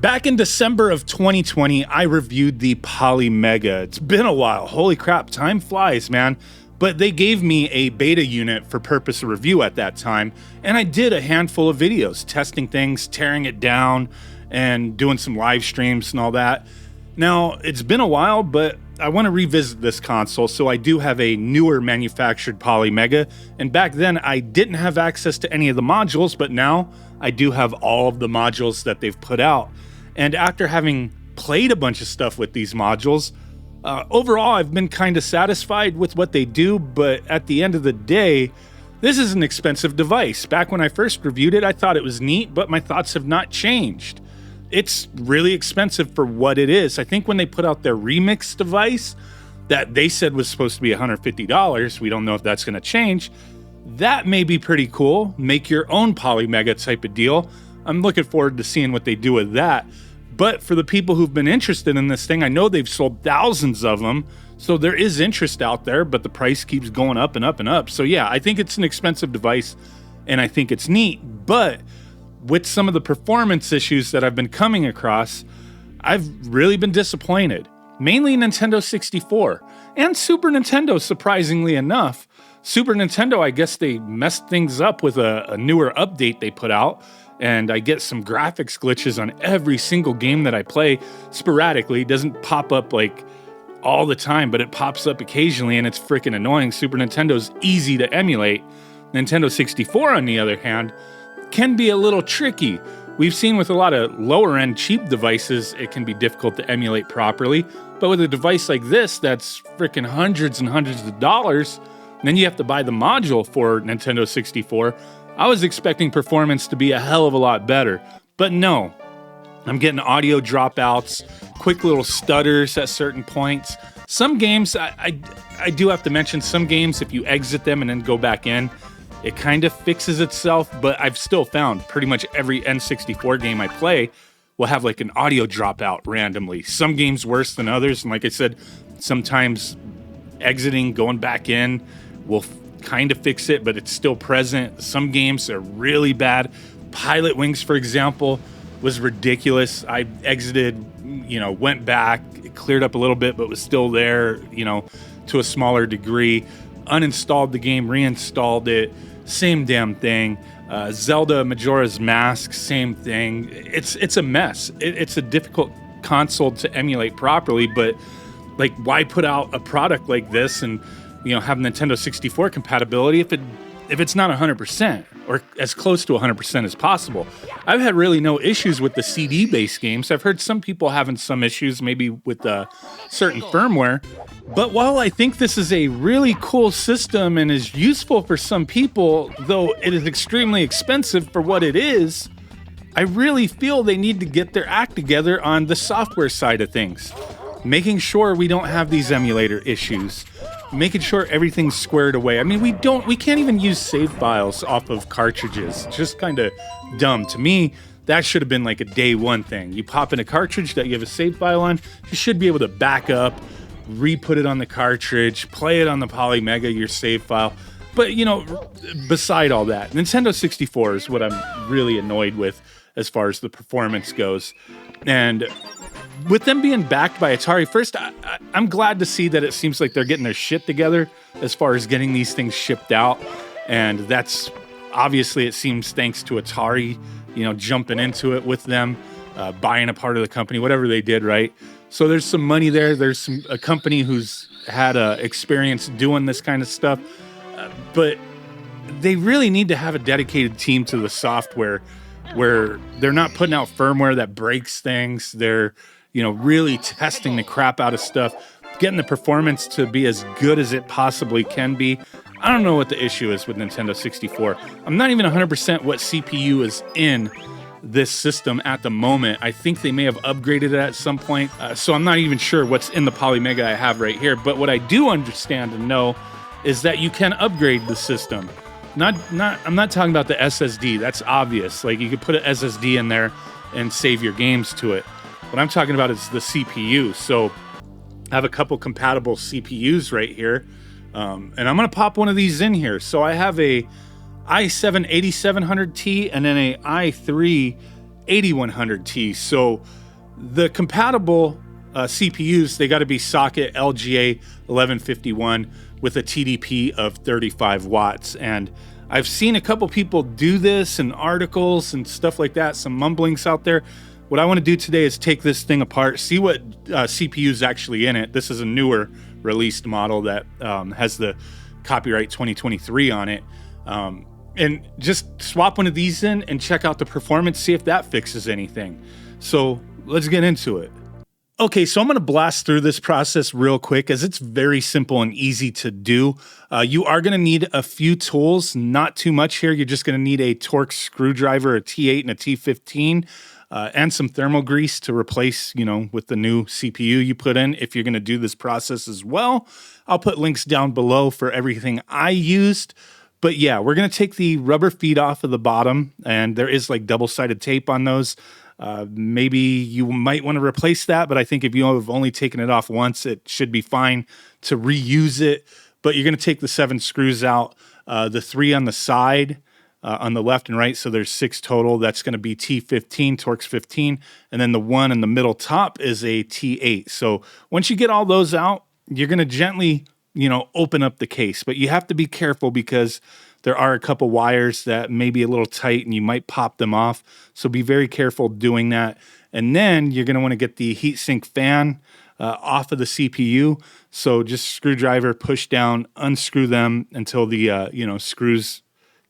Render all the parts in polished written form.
Back in December of 2020, I reviewed the Polymega. It's been a while. Holy crap, time flies, man. But they gave me a beta unit for purpose of review at that time, and I did a handful of videos, testing things, tearing it down, and doing some live streams and all that. Now, it's been a while, but I want to revisit this console, so I do have a newer manufactured Polymega, and back then I didn't have access to any of the modules, but now I do have all of the modules that they've put out. And after having played a bunch of stuff with these modules, overall I've been kind of satisfied with what they do, but at the end of the day, this is an expensive device. Back when I first reviewed it, I thought it was neat, but my thoughts have not changed. It's really expensive for what it is. I think when they put out their remix device that they said was supposed to be $150, we don't know if that's going to change. That may be pretty cool. Make your own Polymega type of deal. I'm looking forward to seeing what they do with that. But for the people who've been interested in this thing, I know they've sold thousands of them. So there is interest out there, but the price keeps going up and up and up. So yeah, I think it's an expensive device and I think it's neat. But with some of the performance issues that I've been coming across, I've really been disappointed. Mainly Nintendo 64 and Super Nintendo, surprisingly enough. Super Nintendo, I guess they messed things up with a newer update they put out. And I get some graphics glitches on every single game that I play sporadically. It doesn't pop up like all the time, but it pops up occasionally and it's freaking annoying. Super Nintendo's easy to emulate. Nintendo 64, on the other hand, can be a little tricky. We've seen with a lot of lower end cheap devices, it can be difficult to emulate properly. But with a device like this, that's freaking hundreds and hundreds of dollars, then you have to buy the module for Nintendo 64. I was expecting performance to be a hell of a lot better, but no. I'm getting audio dropouts, quick little stutters at certain points. Some games, I do have to mention, some games, if you exit them and then go back in, it kind of fixes itself, but I've still found pretty much every N64 game I play will have like an audio dropout randomly. Some games worse than others, and like I said, sometimes exiting, going back in will kind of fix it, but it's still present. Some games are really bad. Pilot Wings, for example, was ridiculous. I exited, went back, it cleared up a little bit, but was still there, to a smaller degree. Uninstalled the game, reinstalled it, same damn thing. Zelda Majora's Mask, same thing. It's a mess. It's a difficult console to emulate properly, but like, why put out a product like this and have Nintendo 64 compatibility if it's not 100% or as close to 100% as possible? I've had really no issues with the CD-based games. I've heard some people having some issues maybe with certain firmware. But while I think this is a really cool system and is useful for some people, though it is extremely expensive for what it is, I really feel they need to get their act together on the software side of things. Making sure we don't have these emulator issues. Making sure everything's squared away. I mean, we can't even use save files off of cartridges. It's just kind of dumb. To me, that should have been like a day one thing. You pop in a cartridge that you have a save file on, you should be able to back up, re-put it on the cartridge, play it on the Polymega, your save file. But, beside all that, Nintendo 64 is what I'm really annoyed with as far as the performance goes. And with them being backed by Atari, first, I'm glad to see that it seems like they're getting their shit together as far as getting these things shipped out. And that's obviously, it seems, thanks to Atari, jumping into it with them, buying a part of the company, whatever they did, right? So there's some money there. There's a company who's had experience doing this kind of stuff. But they really need to have a dedicated team to the software where they're not putting out firmware that breaks things. They're really testing the crap out of stuff, getting the performance to be as good as it possibly can be. I don't know what the issue is with Nintendo 64. I'm not even 100% what CPU is in this system at the moment. I think they may have upgraded it at some point, so I'm not even sure what's in the Polymega I have right here. But what I do understand and know is that you can upgrade the system. I'm not talking about the SSD. That's obvious. Like, you could put an SSD in there and save your games to it. What I'm talking about is the CPU. So I have a couple compatible CPUs right here. And I'm going to pop one of these in here. So I have a i7 8700T and then a i3 8100T. So the compatible CPUs, they got to be socket LGA 1151 with a TDP of 35 watts. And I've seen a couple people do this in articles and stuff like that, some mumblings out there. What I want to do today is take this thing apart, see what CPU is actually in it. This is a newer released model that has the copyright 2023 on it. And just swap one of these in and check out the performance, see if that fixes anything. So let's get into it. Okay, so I'm going to blast through this process real quick as it's very simple and easy to do. You are going to need a few tools, not too much here. You're just going to need a Torx screwdriver, a T8 and a T15, and some thermal grease to replace, with the new CPU you put in if you're going to do this process as well. I'll put links down below for everything I used. But yeah, we're going to take the rubber feet off of the bottom, and there is like double-sided tape on those. Maybe you might want to replace that, but I think if you have only taken it off once, it should be fine to reuse it. But you're going to take the 7 screws out, the 3 on the side, on the left and right, so there's 6 total. That's going to be T15, Torx 15, and then the one in the middle top is a T8. So once you get all those out, you're going to gently, open up the case. But you have to be careful because there are a couple wires that may be a little tight and you might pop them off. So be very careful doing that. And then you're going to want to get the heatsink fan off of the CPU. So just screwdriver, push down, unscrew them until the screws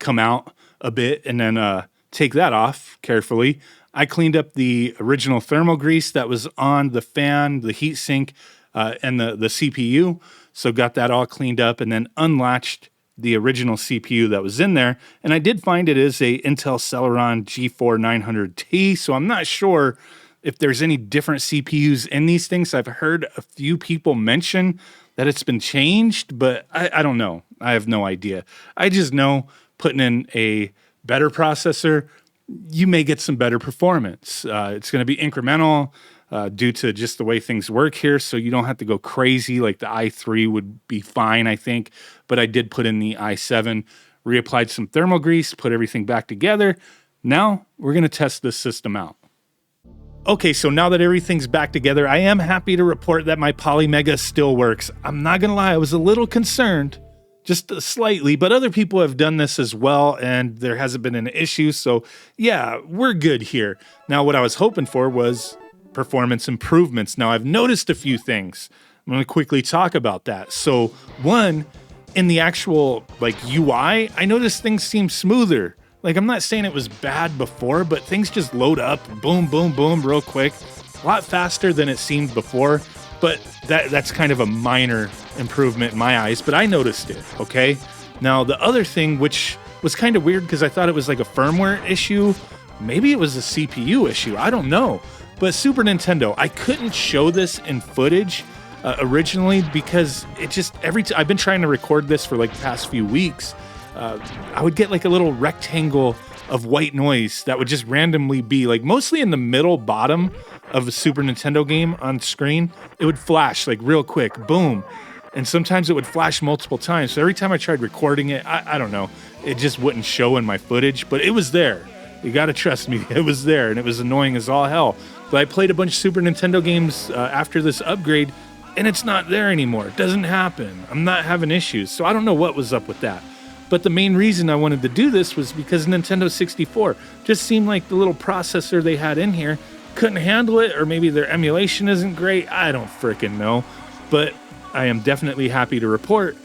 come out a bit, and then take that off carefully. I cleaned up the original thermal grease that was on the fan, the heatsink, and the CPU. So got that all cleaned up and then unlatched the original CPU that was in there. And I did find it is a Intel Celeron G4 900T. So I'm not sure if there's any different CPUs in these things. I've heard a few people mention that it's been changed, but I don't know. I have no idea. I just know putting in a better processor, you may get some better performance. It's going to be incremental due to just the way things work here, so you don't have to go crazy. Like the i3 would be fine, I think, but I did put in the i7, reapplied some thermal grease, put everything back together. Now we're going to test this system out. Okay, so now that everything's back together, I am happy to report that my Polymega still works. I'm not going to lie, I was a little concerned, just slightly, but other people have done this as well, and there hasn't been an issue, so yeah, we're good here. Now, what I was hoping for was performance improvements. Now, I've noticed a few things. I'm going to quickly talk about that. So, one, in the actual UI, I noticed things seem smoother. I'm not saying it was bad before, but things just load up, boom, boom, boom, real quick, a lot faster than it seemed before. But that's kind of a minor improvement in my eyes, but I noticed it, okay? Now, the other thing, which was kind of weird because I thought it was like a firmware issue, maybe it was a CPU issue, I don't know. But Super Nintendo, I couldn't show this in footage originally because it just, I've been trying to record this for the past few weeks. I would get a little rectangle of white noise that would just randomly be mostly in the middle bottom of a Super Nintendo game on screen. It would flash real quick, boom. And sometimes it would flash multiple times. So every time I tried recording it, I don't know, it just wouldn't show in my footage, but it was there. You gotta trust me, it was there, and it was annoying as all hell. But I played a bunch of Super Nintendo games after this upgrade, and it's not there anymore. It doesn't happen. I'm not having issues, so I don't know what was up with that. But the main reason I wanted to do this was because Nintendo 64 just seemed like the little processor they had in here couldn't handle it, or maybe their emulation isn't great. I don't frickin' know. But I am definitely happy to report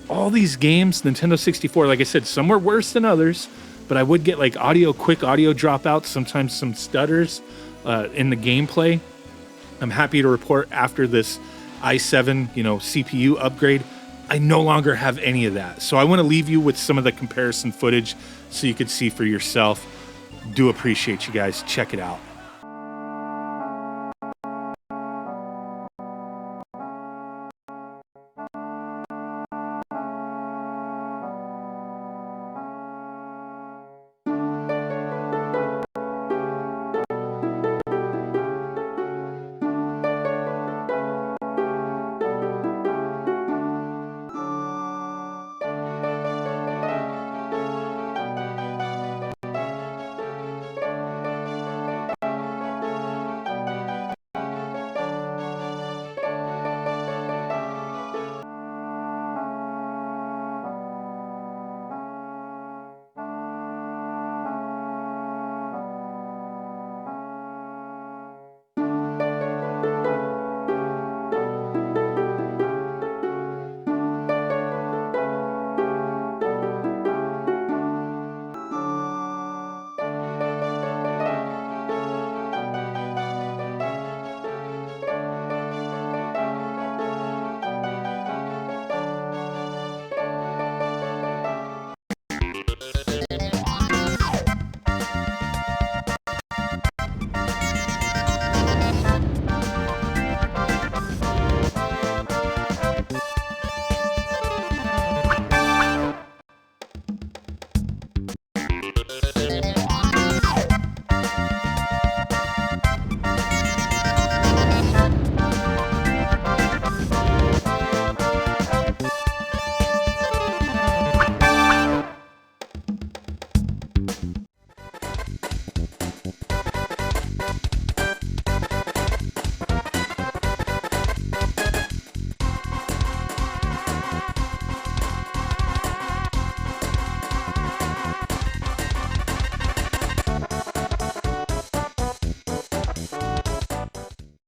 all these games, Nintendo 64, like I said, some were worse than others, but I would get quick audio dropouts, sometimes some stutters in the gameplay. I'm happy to report after this i7, CPU upgrade, I no longer have any of that. So I want to leave you with some of the comparison footage so you could see for yourself. Do appreciate you guys. Check it out.